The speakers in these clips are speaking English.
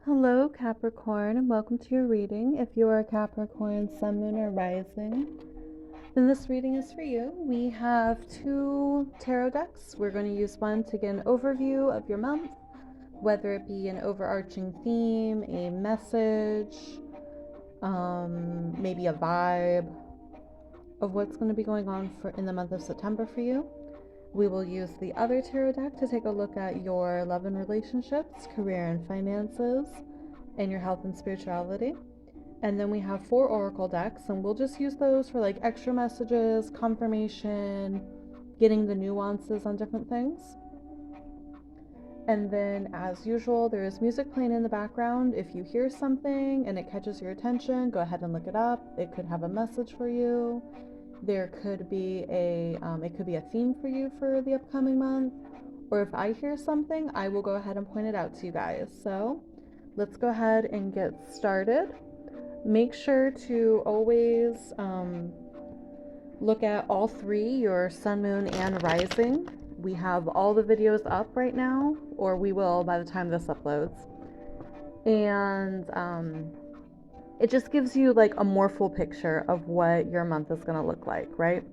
Hello, Capricorn, and welcome to your reading. If you are a Capricorn, Sun, Moon, or Rising, then this reading is for you. We have two tarot decks. We're going to use one to get an overview of your month, whether it be an overarching theme, a message, maybe a vibe of what's going to be going on in the month of September for you. We will use the other tarot deck to take a look at your love and relationships, career and finances, and your health and spirituality. And then we have 4 oracle decks, and we'll just use those for like extra messages, confirmation, getting the nuances on different things. And then, as usual, there is music playing in the background. If you hear something and it catches your attention, go ahead and look it up. It could have a message for you. There could be it could be a theme for you for the upcoming month, or if I hear something, I will go ahead and point it out to you guys. So let's go ahead and get started. Make sure to always look at all 3, your sun, moon, and rising. We have all the videos up right now, or we will by the time this uploads. And it just gives you like a more full picture of what your month is going to look like, right?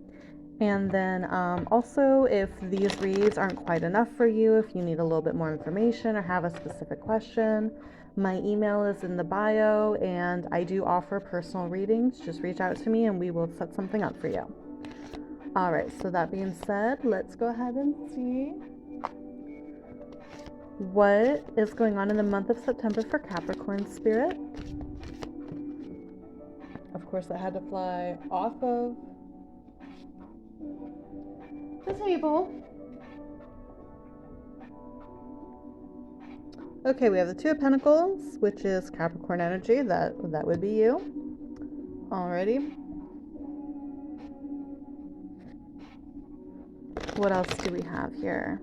And then also, if these reads aren't quite enough for you, if you need a little bit more information or have a specific question, my email is in the bio, and I do offer personal readings. Just reach out to me and we will set something up for you. All right, so that being said, let's go ahead and see what is going on in the month of September for Capricorn spirit. Of course, I had to fly off of the table. Okay, we have the 2 of Pentacles, which is Capricorn energy. That would be you. Alrighty. What else do we have here?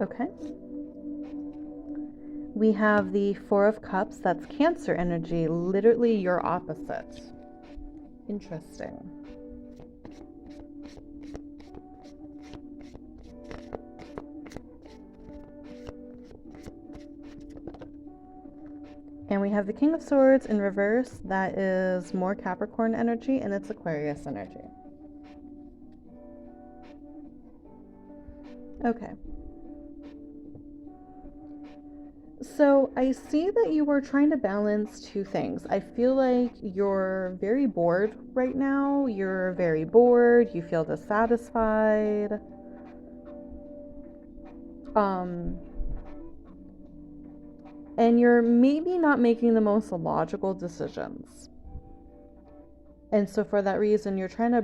Okay. We have the 4 of Cups. That's Cancer energy, literally your opposite. Interesting. And we have the King of Swords in reverse. That is more Capricorn energy, and it's Aquarius energy. Okay. So I see that you were trying to balance 2 things. I feel like you're very bored right now. You're very bored. You feel dissatisfied. And you're maybe not making the most logical decisions. And so for that reason, you're trying to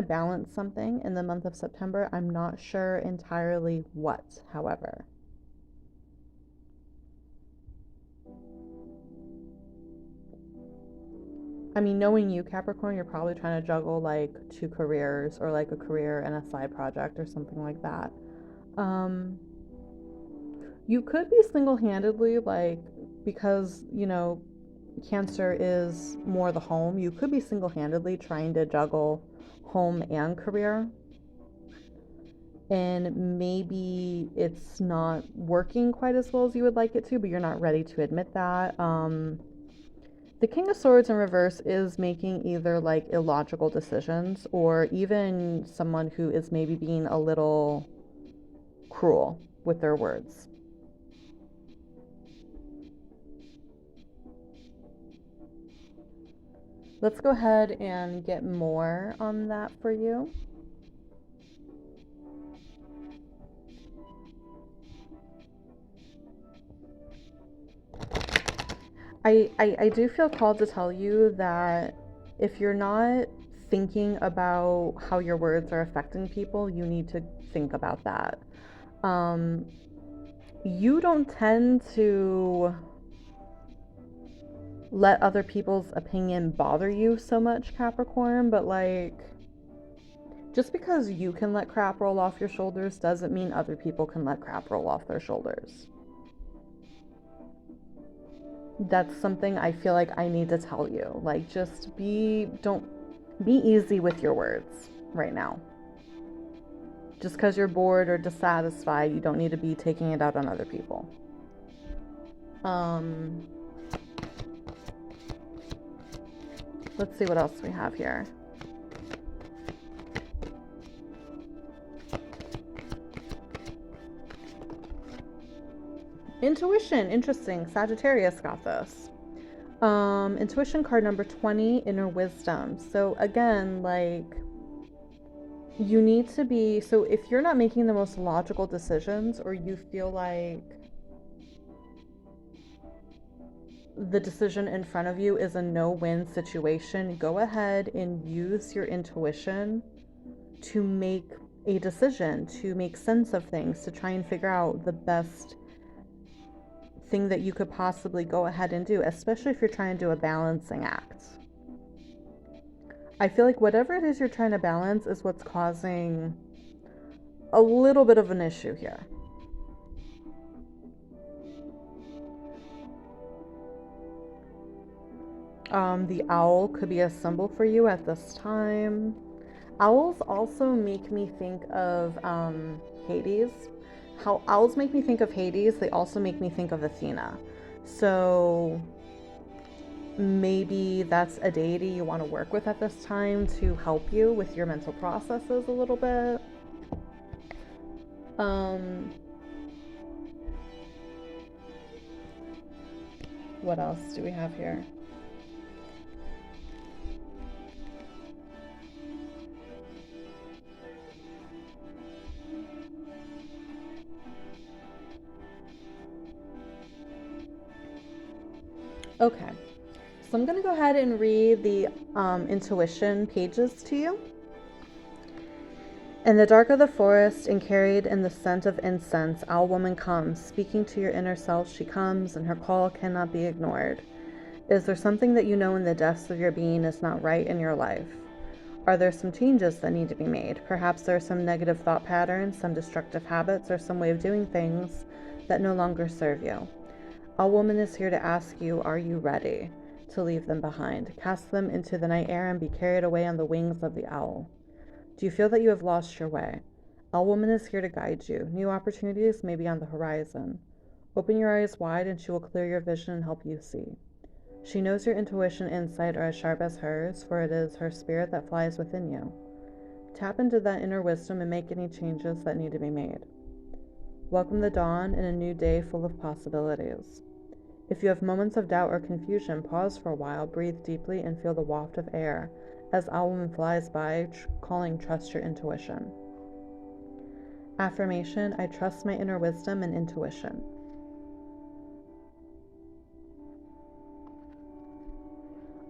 balance something in the month of September. I'm not sure entirely what, however. I mean, knowing you, Capricorn, you're probably trying to juggle like 2 careers, or like a career and a side project or something like that. You could be single-handedly, like, because, Cancer is more the home, you could be single-handedly trying to juggle home and career. And maybe it's not working quite as well as you would like it to, but you're not ready to admit that. The King of Swords in reverse is making either like illogical decisions, or even someone who is maybe being a little cruel with their words. Let's go ahead and get more on that for you. I do feel called to tell you that if you're not thinking about how your words are affecting people, you need to think about that. You don't tend to let other people's opinion bother you so much, Capricorn, but like, just because you can let crap roll off your shoulders doesn't mean other people can let crap roll off their shoulders. That's something I feel like I need to tell you. Like, don't be easy with your words right now. Just because you're bored or dissatisfied, you don't need to be taking it out on other people. Let's see what else we have here. Intuition, interesting. Sagittarius got this. Intuition card number 20, inner wisdom. So again, like, you need to be, so if you're not making the most logical decisions, or you feel like the decision in front of you is a no-win situation, go ahead and use your intuition to make a decision, to make sense of things, to try and figure out the best thing that you could possibly go ahead and do, especially if you're trying to do a balancing act. I feel like whatever it is you're trying to balance is what's causing a little bit of an issue here. The owl could be a symbol for you at this time. Owls also make me think of Hades. How owls make me think of Hades, they also make me think of Athena. So maybe that's a deity you want to work with at this time to help you with your mental processes a little bit. What else do we have here? Okay, so I'm going to go ahead and read the intuition pages to you. In the dark of the forest and carried in the scent of incense, Owl Woman comes. Speaking to your inner self, she comes, and her call cannot be ignored. Is there something that you know in the depths of your being is not right in your life? Are there some changes that need to be made? Perhaps there are some negative thought patterns, some destructive habits, or some way of doing things that no longer serve you. Owl Woman is here to ask you, are you ready to leave them behind? Cast them into the night air and be carried away on the wings of the owl. Do you feel that you have lost your way? Owl Woman is here to guide you. New opportunities may be on the horizon. Open your eyes wide and she will clear your vision and help you see. She knows your intuition and insight are as sharp as hers, for it is her spirit that flies within you. Tap into that inner wisdom and make any changes that need to be made. Welcome the dawn and a new day full of possibilities. If you have moments of doubt or confusion, pause for a while, breathe deeply, and feel the waft of air as Owl Woman flies by, calling trust your intuition. Affirmation, I trust my inner wisdom and intuition.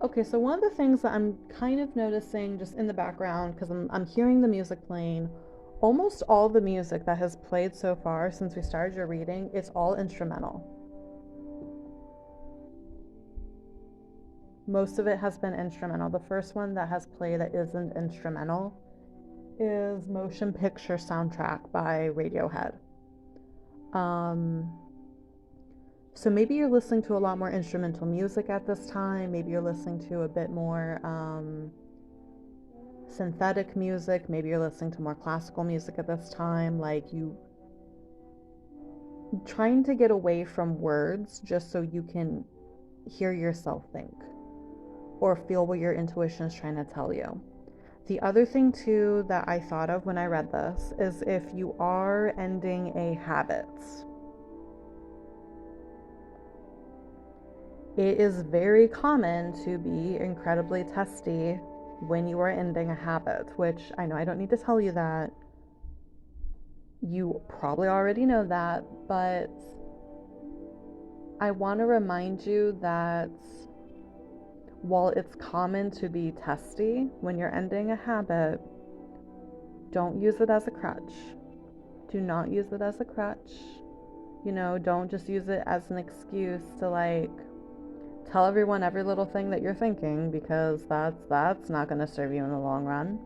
Okay, so one of the things that I'm kind of noticing just in the background, because I'm hearing the music playing, almost all the music that has played so far since we started your reading, it's all instrumental. Most of it has been instrumental. The first one that has played that isn't instrumental is Motion Picture Soundtrack by Radiohead. So maybe you're listening to a lot more instrumental music at this time. Maybe you're listening to a bit more synthetic music. Maybe you're listening to more classical music at this time. Like, you trying to get away from words just so you can hear yourself think or feel what your intuition is trying to tell you. The other thing too that I thought of when I read this is if you are ending a habit, it is very common to be incredibly testy when you are ending a habit, which I know I don't need to tell you that. You probably already know that, but I want to remind you that while it's common to be testy when you're ending a habit, don't use it as a crutch. Do not use it as a crutch. You know, don't just use it as an excuse to like tell everyone every little thing that you're thinking, because that's not going to serve you in the long run.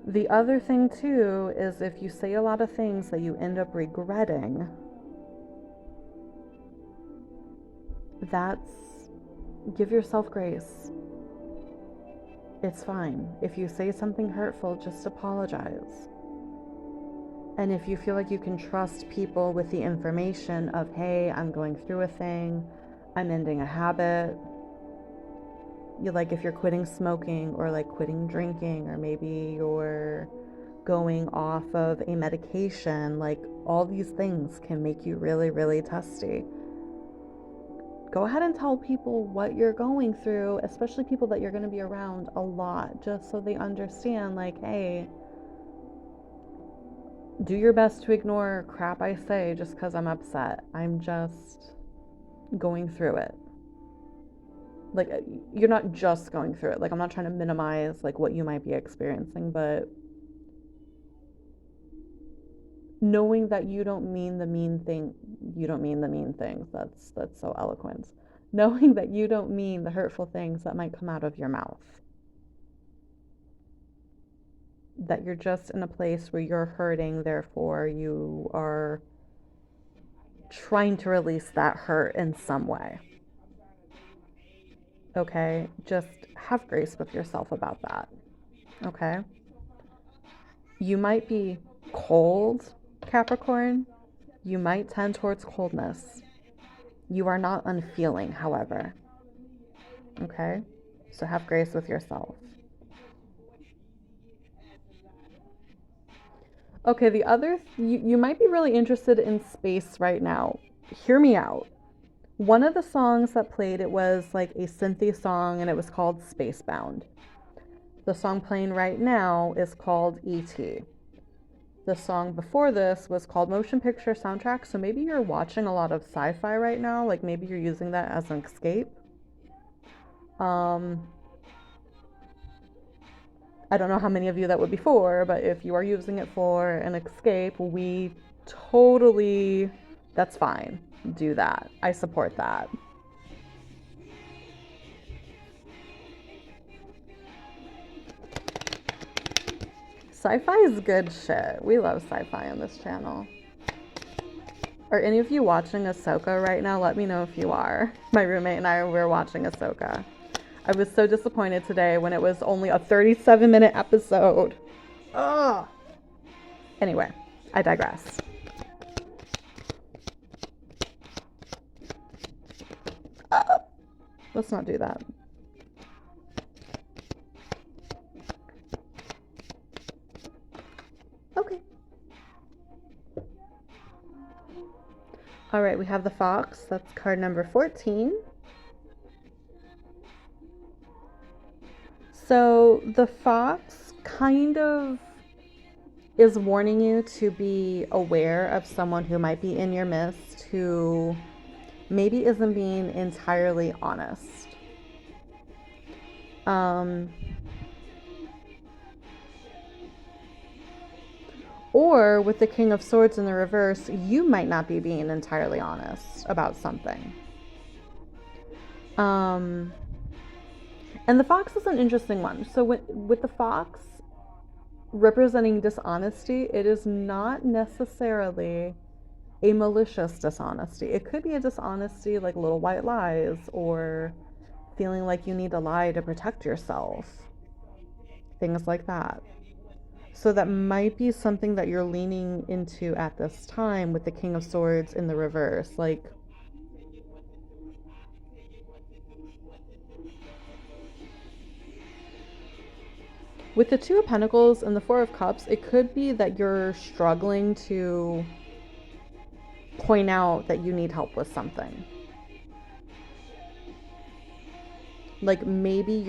The other thing too is if you say a lot of things that you end up regretting, give yourself grace. It's fine. If you say something hurtful, just apologize. And if you feel like you can trust people with the information of, hey, I'm going through a thing, I'm ending a habit, you like if you're quitting smoking or like quitting drinking, or maybe you're going off of a medication, like all these things can make you really, really testy. Go ahead and tell people what you're going through, especially people that you're going to be around a lot, just so they understand, like, hey, do your best to ignore crap I say just because I'm upset. I'm just going through it. Like, you're not just going through it. Like, I'm not trying to minimize like what you might be experiencing, but knowing that you don't mean the mean thing, you don't mean the mean things. That's so eloquent. Knowing that you don't mean the hurtful things that might come out of your mouth. That you're just in a place where you're hurting, therefore you are trying to release that hurt in some way. Okay? Just have grace with yourself about that. Okay? You might be cold, Capricorn. You might tend towards coldness. You are not unfeeling, however. Okay? So have grace with yourself. Okay, the other, you might be really interested in space right now. Hear me out. One of the songs that played, it was like a synthy song and it was called Spacebound. The song playing right now is called E.T. The song before this was called Motion Picture Soundtrack. So maybe you're watching a lot of sci-fi right now. Like maybe you're using that as an escape. I don't know how many of you that would be for, but if you are using it for an escape, we totally, that's fine. Do that. I support that. Sci-fi is good shit. We love sci-fi on this channel. Are any of you watching Ahsoka right now? Let me know if you are. My roommate and I were watching Ahsoka. I was so disappointed today when it was only a 37-minute episode. Ugh. Anyway, I digress. Let's not do that. Okay. All right, we have the Fox. That's card number 14. So the Fox kind of is warning you to be aware of someone who might be in your midst who maybe isn't being entirely honest. Or with the King of Swords in the reverse, you might not be being entirely honest about something. And the Fox is an interesting one. So with the Fox representing dishonesty, it is not necessarily a malicious dishonesty. It could be a dishonesty like little white lies, or feeling like you need to lie to protect yourself. Things like that. So that might be something that you're leaning into at this time with the King of Swords in the reverse. Like, with the Two of Pentacles and the Four of Cups, it could be that you're struggling to point out that you need help with something. Like maybe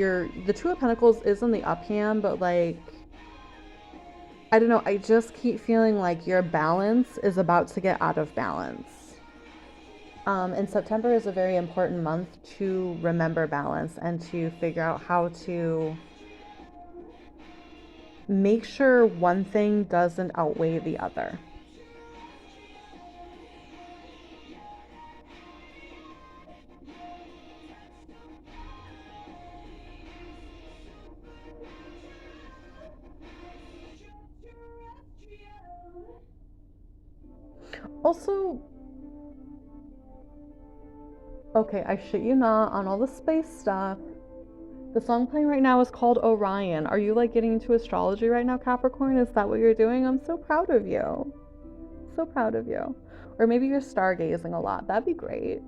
the Two of Pentacles is in the up hand, but like, I don't know, I just keep feeling like your balance is about to get out of balance. And September is a very important month to remember balance and to figure out how to make sure one thing doesn't outweigh the other. Also, okay, I shit you not, on all the space stuff, The song playing right now is called Orion. Are you like getting into astrology right now, Capricorn? Is that what you're doing? I'm so proud of you. So proud of you. Or maybe you're stargazing a lot. That'd be great.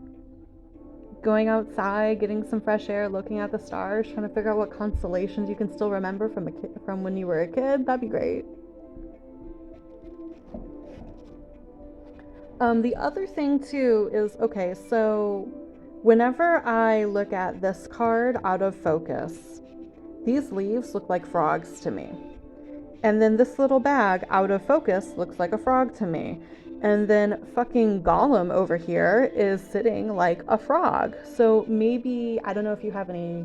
Going outside, getting some fresh air, looking at the stars, trying to figure out what constellations you can still remember from when you were a kid. That'd be great. The other thing too is, okay, so whenever I look at this card out of focus, these leaves look like frogs to me. And then this little bag out of focus looks like a frog to me. And then fucking Gollum over here is sitting like a frog. So maybe, I don't know if you have any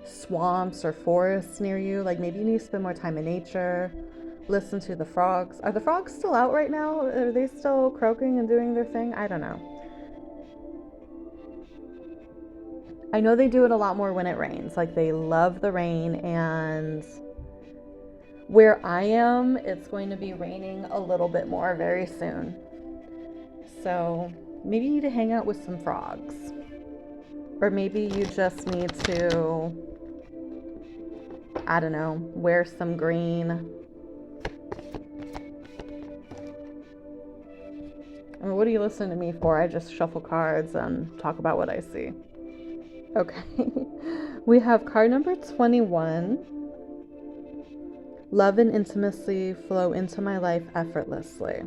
swamps or forests near you. Like maybe you need to spend more time in nature. Listen to the frogs. Are the frogs still out right now? Are they still croaking and doing their thing? I don't know. I know they do it a lot more when it rains. Like they love the rain, and where I am, it's going to be raining a little bit more very soon. So maybe you need to hang out with some frogs. Or maybe you just need to, I don't know, wear some green. I mean, what are you listening to me for? I just shuffle cards and talk about what I see. Okay. We have card number 21. Love and intimacy flow into my life effortlessly.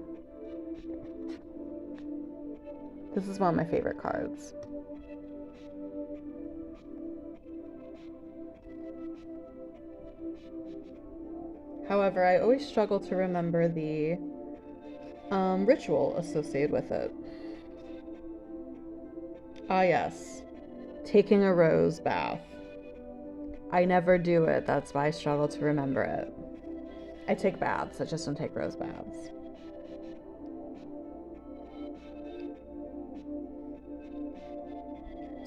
This is one of my favorite cards. However, I always struggle to remember the ritual associated with it. Ah, yes. Taking a rose bath. I never do it. That's why I struggle to remember it. I take baths. I just don't take rose baths.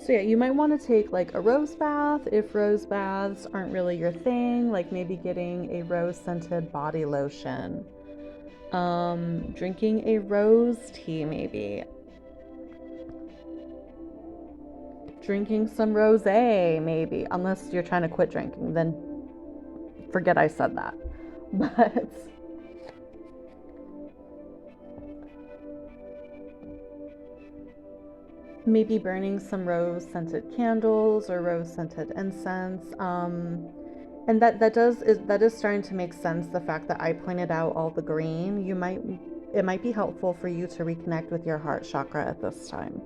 So yeah, you might want to take like a rose bath if rose baths aren't really your thing. Like maybe getting a rose scented body lotion. Drinking a rose tea maybe. Drinking some rosé maybe. Unless you're trying to quit drinking, then forget I said that. But maybe burning some rose scented candles or rose scented incense. And that is starting to make sense. The fact that I pointed out all the green, it might be helpful for you to reconnect with your heart chakra at this time.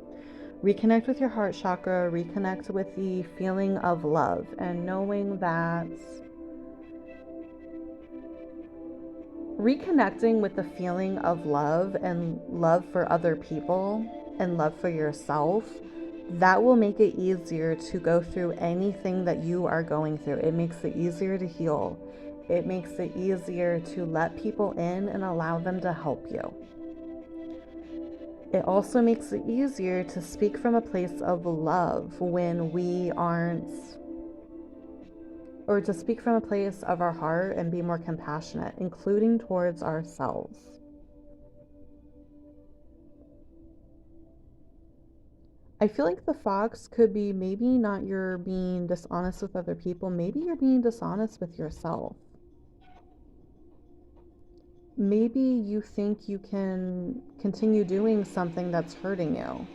Reconnect with your heart chakra, reconnect with the feeling of love, and knowing that reconnecting with the feeling of love and love for other people and love for yourself, that will make it easier to go through anything that you are going through. It makes it easier to heal. It makes it easier to let people in and allow them to help you. It also makes it easier to speak from a place of love when we aren't, or to speak from a place of our heart and be more compassionate, including towards ourselves. I feel like the fox could be maybe not you're being dishonest with other people, maybe you're being dishonest with yourself. Maybe you think you can continue doing something that's hurting you,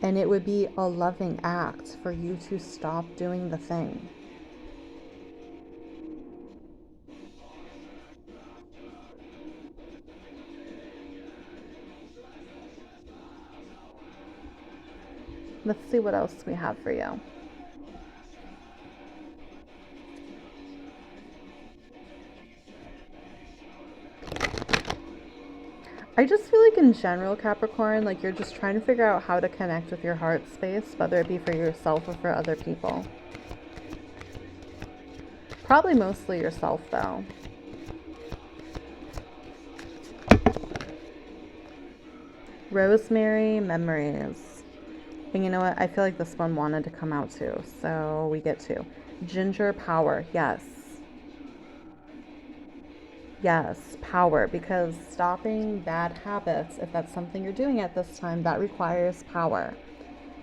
and it would be a loving act for you to stop doing the thing. Let's see what else we have for you. I just feel like in general, Capricorn, like you're just trying to figure out how to connect with your heart space, whether it be for yourself or for other people. Probably mostly yourself, though. Rosemary Memories. And you know what? I feel like this one wanted to come out too. So we get to Ginger Power. Yes. Yes, power. Because stopping bad habits, if that's something you're doing at this time, that requires power.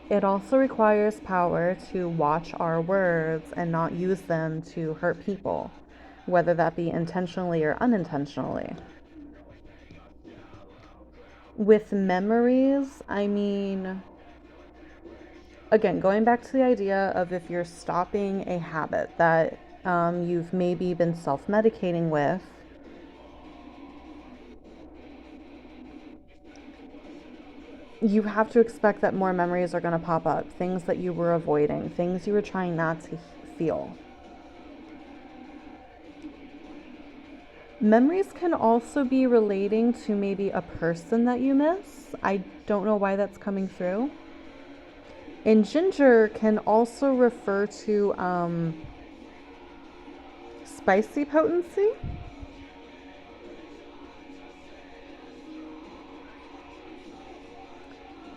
It also requires power to watch our words and not use them to hurt people, whether that be intentionally or unintentionally. With memories, I mean, again, going back to the idea of if you're stopping a habit that you've maybe been self medicating with, you have to expect that more memories are going to pop up, things that you were avoiding, things you were trying not to feel. Memories can also be relating to maybe a person that you miss. I don't know why that's coming through. And ginger can also refer to spicy potency.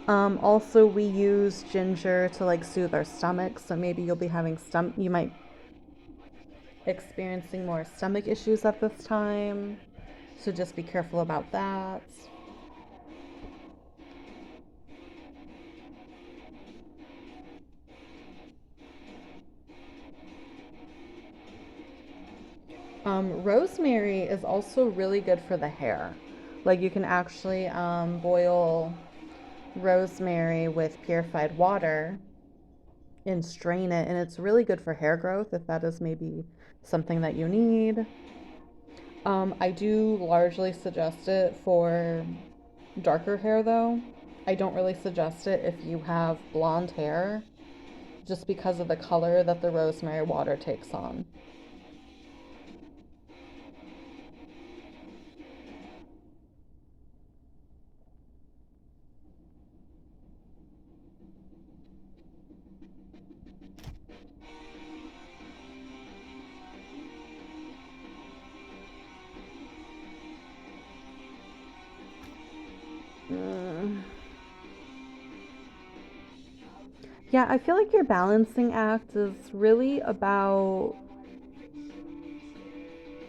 Also, we use ginger to like soothe our stomach. So maybe you'll be having you might experiencing more stomach issues at this time. So just be careful about that. Rosemary is also really good for the hair. Like you can actually boil rosemary with purified water and strain it, and it's really good for hair growth if that is maybe something that you need. I do largely suggest it for darker hair though. I don't really suggest it if you have blonde hair, just because of the color that the rosemary water takes on. Mm. Yeah, I feel like your balancing act is really about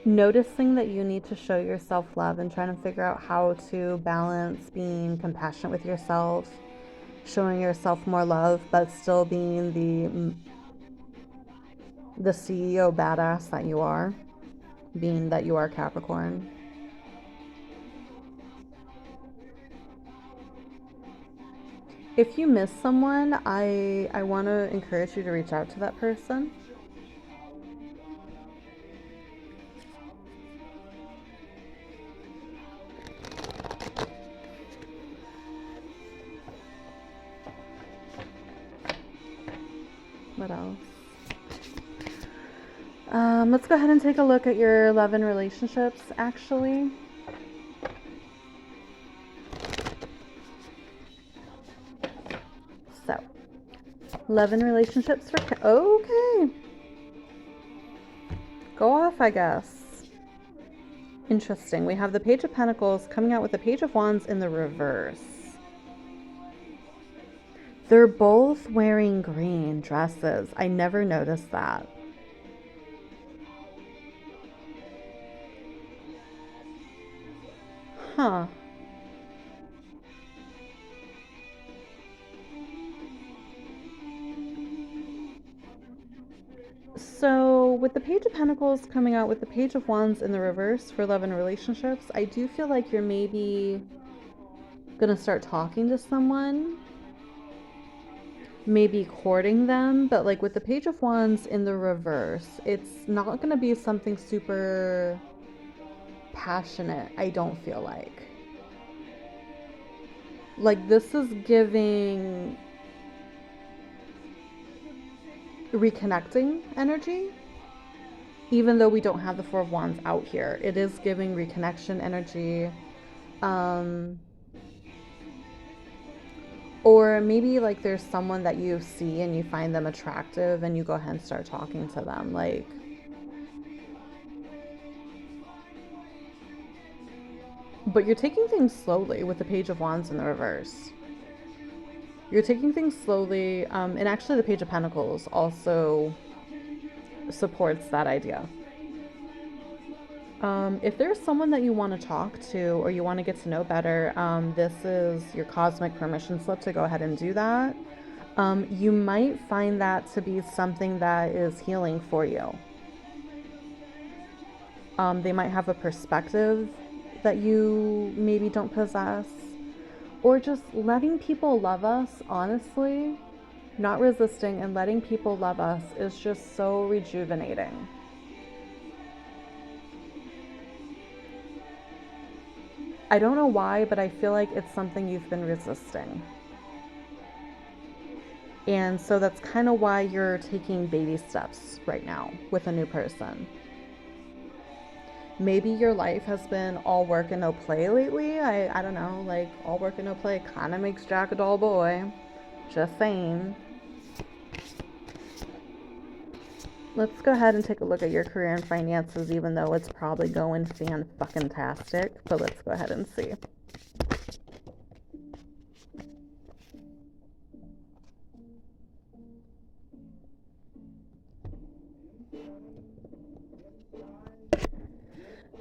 noticing that you need to show yourself love and trying to figure out how to balance being compassionate with yourself, showing yourself more love, but still being the CEO badass that you are, being that you are Capricorn. If you miss someone, I want to encourage you to reach out to that person. What else? Let's go ahead and take a look at your love and relationships, actually. So, love and relationships for... Okay. Go off, I guess. Interesting. We have the Page of Pentacles coming out with the Page of Wands in the reverse. They're both wearing green dresses. I never noticed that. Huh. So, with the Page of Pentacles coming out with the Page of Wands in the reverse for love and relationships, I do feel like you're maybe going to start talking to someone, maybe courting them, but like with the Page of Wands in the reverse, it's not going to be something super passionate, I don't feel like. Like, this is giving reconnecting energy, even though we don't have the Four of Wands out here. It is giving reconnection energy. Or maybe like there's someone that you see and you find them attractive and you go ahead and start talking to them. Like, but you're taking things slowly with the Page of Wands in the reverse. You're taking things slowly, and actually the Page of Pentacles also supports that idea. If there's someone that you want to talk to or you want to get to know better, this is your cosmic permission slip to go ahead and do that. You might find that to be something that is healing for you. They might have a perspective that you maybe don't possess, or just letting people love us, honestly, not resisting and letting people love us is just so rejuvenating. I don't know why, but I feel like it's something you've been resisting. And so that's kind of why you're taking baby steps right now with a new person. Maybe your life has been all work and no play lately. I don't know, like all work and no play kind of makes Jack a dull boy. Just saying. Let's go ahead and take a look at your career and finances, even though it's probably going fan-fucking-tastic. But let's go ahead and see.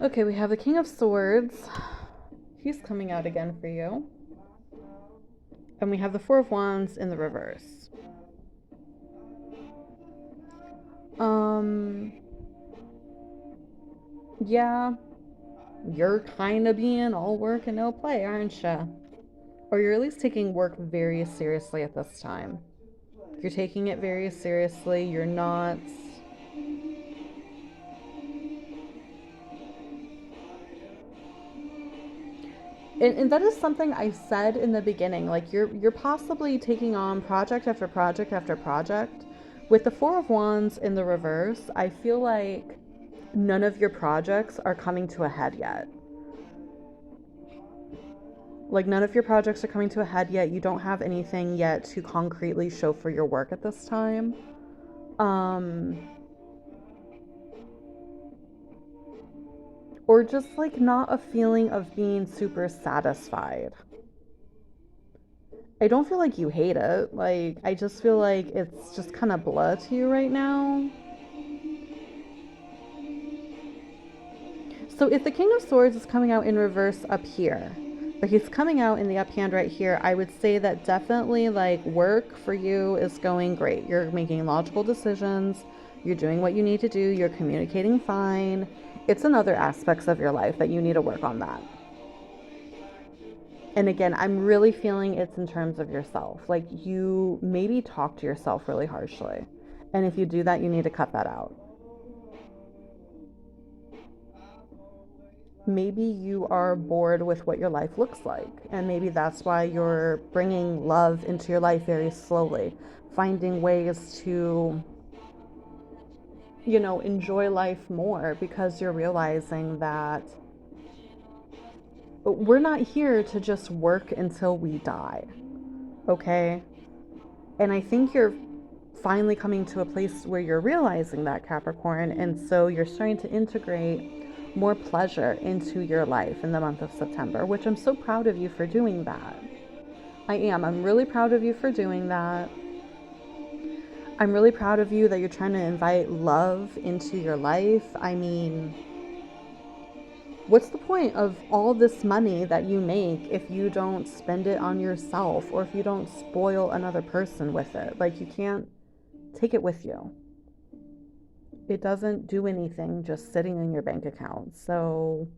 Okay, we have the King of Swords. He's coming out again for you. And we have the Four of Wands in the reverse. Yeah, you're kind of being all work and no play, aren't you? Or you're at least taking work very seriously at this time. You're taking it very seriously. You're not... And that is something I said in the beginning. Like you're possibly taking on project after project after project. With the Four of Wands in the reverse, I feel like none of your projects are coming to a head yet. Like none of your projects are coming to a head yet. You don't have anything yet to concretely show for your work at this time. Or just like not a feeling of being super satisfied. I don't feel like you hate it. Like, I just feel like it's just kind of blah to you right now. So if the King of Swords is coming out in reverse up here, but he's coming out in the up hand right here, I would say that definitely like work for you is going great. You're making logical decisions. You're doing what you need to do. You're communicating fine. It's in other aspects of your life that you need to work on that. And again, I'm really feeling it's in terms of yourself. Like you maybe talk to yourself really harshly. And if you do that, you need to cut that out. Maybe you are bored with what your life looks like. And maybe that's why you're bringing love into your life very slowly, finding ways to, enjoy life more because you're realizing that we're not here to just work until we die, okay? And I think you're finally coming to a place where you're realizing that, Capricorn, and so you're starting to integrate more pleasure into your life in the month of September, which I'm so proud of you for doing that. I am. I'm really proud of you for doing that. I'm really proud of you that you're trying to invite love into your life. I mean, what's the point of all this money that you make if you don't spend it on yourself or if you don't spoil another person with it? Like, you can't take it with you. It doesn't do anything just sitting in your bank account. So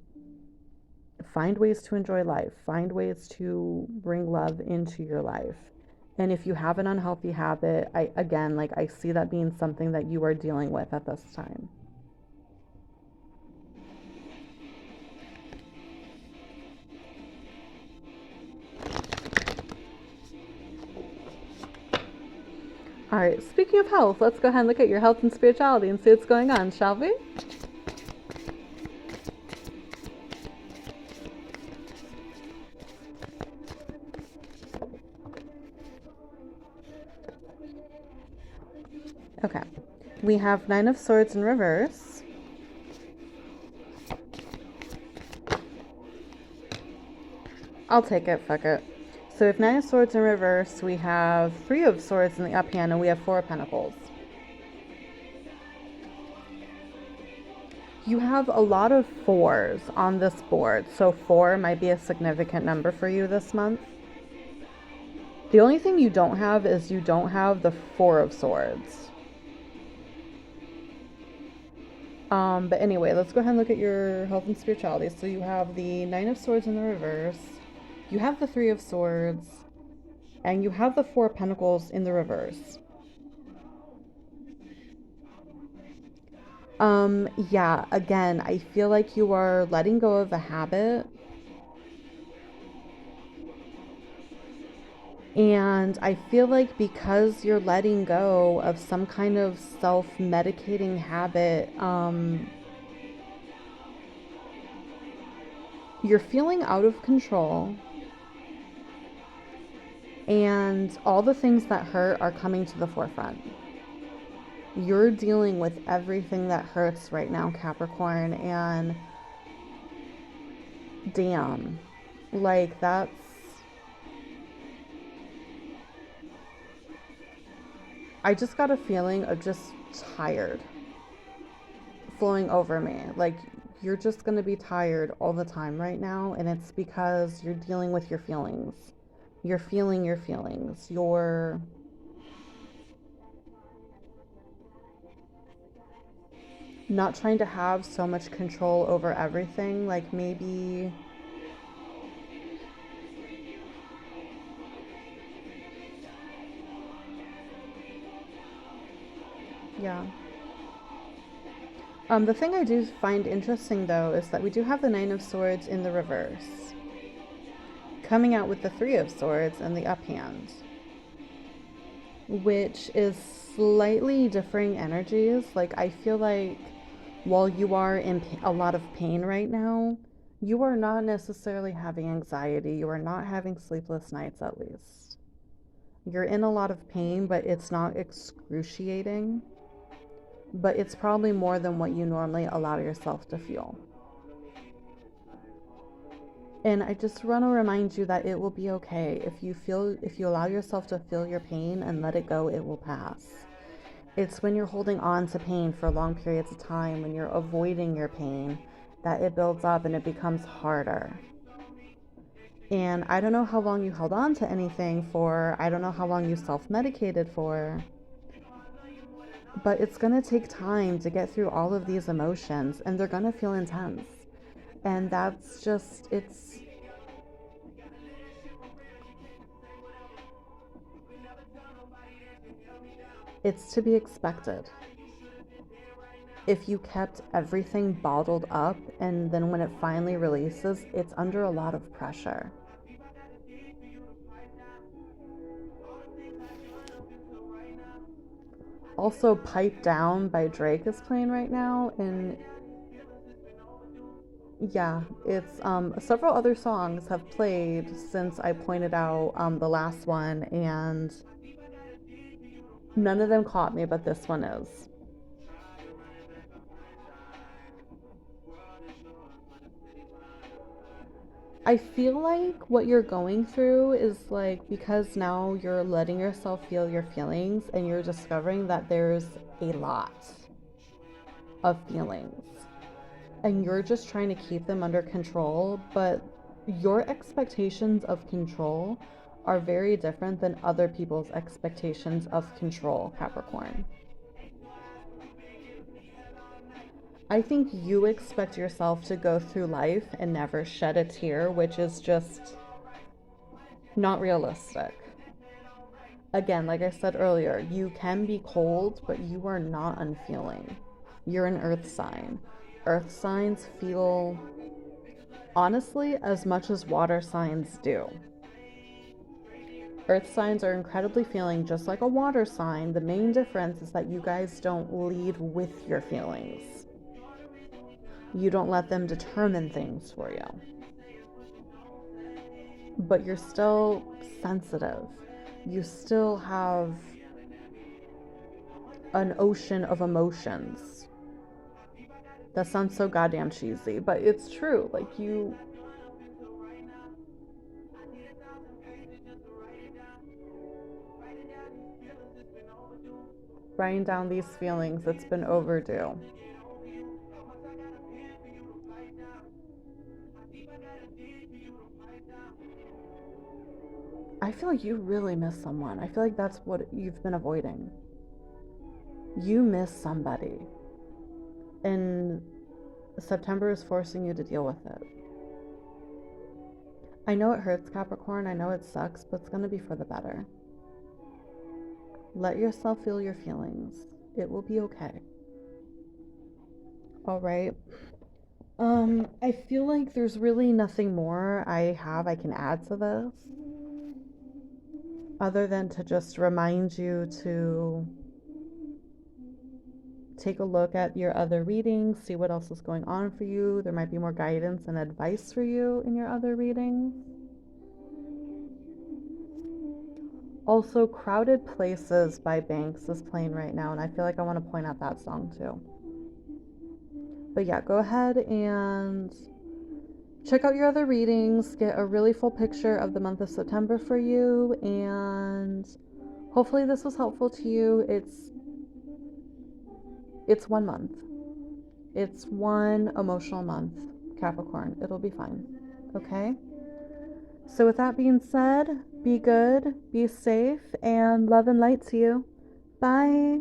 find ways to enjoy life. Find ways to bring love into your life. And if you have an unhealthy habit, I see that being something that you are dealing with at this time. All right, speaking of health, let's go ahead and look at your health and spirituality and see what's going on, shall we? Okay, we have Nine of Swords in reverse. I'll take it, fuck it. So if Nine of Swords in reverse, we have Three of Swords in the up hand, and we have Four of Pentacles. You have a lot of fours on this board, so 4 might be a significant number for you this month. The only thing you don't have is you don't have the Four of Swords. But anyway, let's go ahead and look at your health and spirituality. So you have the Nine of Swords in the reverse, you have the Three of Swords, and you have the Four of Pentacles in the reverse. Yeah, again, I feel like you are letting go of a habit. And I feel like because you're letting go of some kind of self-medicating habit, you're feeling out of control, and all the things that hurt are coming to the forefront. You're dealing with everything that hurts right now, Capricorn, and damn, like that's, I just got a feeling of just tired flowing over me. Like you're just going to be tired all the time right now, and it's because you're dealing with your feelings. You're feeling your feelings. You're not trying to have so much control over everything. Like maybe yeah. The thing I do find interesting though is that we do have the Nine of Swords in the reverse, coming out with the Three of Swords in the uphand, which is slightly differing energies. Like I feel like while you are in a lot of pain right now, you are not necessarily having anxiety. You are not having sleepless nights, at least. You're in a lot of pain, but it's not excruciating. But it's probably more than what you normally allow yourself to feel. And I just want to remind you that it will be okay. If you allow yourself to feel your pain and let it go, it will pass. It's when you're holding on to pain for long periods of time, when you're avoiding your pain, that it builds up and it becomes harder. And I don't know how long you held on to anything for. I don't know how long you self-medicated for. But it's going to take time to get through all of these emotions, and they're going to feel intense. And that's just, it's to be expected. If you kept everything bottled up and then when it finally releases, it's under a lot of pressure. Also, Pipe Down by Drake is playing right now, and yeah, it's several other songs have played since I pointed out the last one, and none of them caught me, but this one is. I feel like what you're going through is like because now you're letting yourself feel your feelings and you're discovering that there's a lot of feelings and you're just trying to keep them under control, but your expectations of control are very different than other people's expectations of control, Capricorn. I think you expect yourself to go through life and never shed a tear, which is just not realistic. Again, like I said earlier, you can be cold, but you are not unfeeling. You're an earth sign. Earth signs feel, honestly, as much as water signs do. Earth signs are incredibly feeling, just like a water sign. The main difference is that you guys don't lead with your feelings. You don't let them determine things for you. But you're still sensitive. You still have an ocean of emotions. That sounds so goddamn cheesy, but it's true. Like you, writing down these feelings, it's been overdue. I feel like you really miss someone. I feel like that's what you've been avoiding. You miss somebody. And September is forcing you to deal with it. I know it hurts, Capricorn. I know it sucks, but it's going to be for the better. Let yourself feel your feelings. It will be okay. All right. I feel like there's really nothing more I can add to this other than to just remind you to take a look at your other readings, see what else is going on for you. There might be more guidance and advice for you in your other readings. Also, Crowded Places by Banks is playing right now, and I feel like I want to point out that song too. But yeah, go ahead and check out your other readings, get a really full picture of the month of September for you, and hopefully this was helpful to you. It's 1 month. It's one emotional month, Capricorn. It'll be fine. Okay? So with that being said, be good, be safe, and love and light to you. Bye.